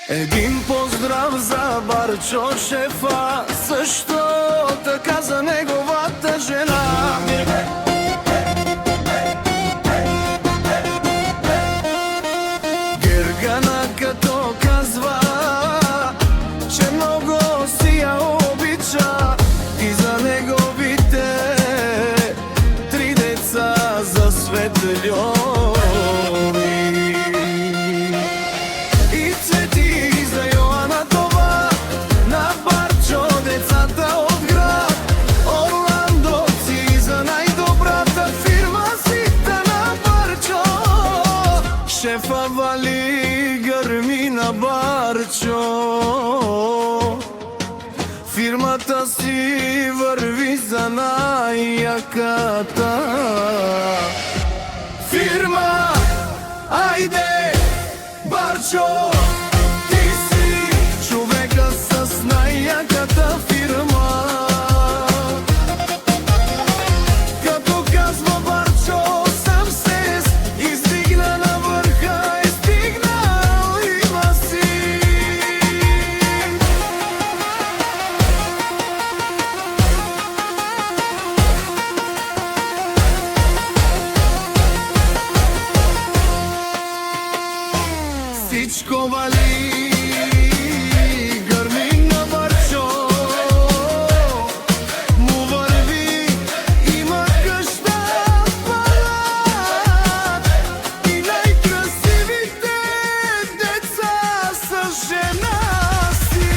Един поздрав за Барчо шефа, също така за неговата жена. Гергана като казва, че много си я обича и за неговите 3 деца за Светлиови. И цвети за Йоанатова, на Барчо децата от град Орландоци, за най-добрата фирма сита на Барчо. Шефа вали гърми на Барчо, фирмата си върви за най-яката фирма. Айде, Барчо, ти си човека с най-яката фирма. Като казва Барчо, сам се издигна на върха, е стигнал и маси. Всичко вали, гърми на Барчо, му върви, има къща в палат и най-красивите деца са жена си.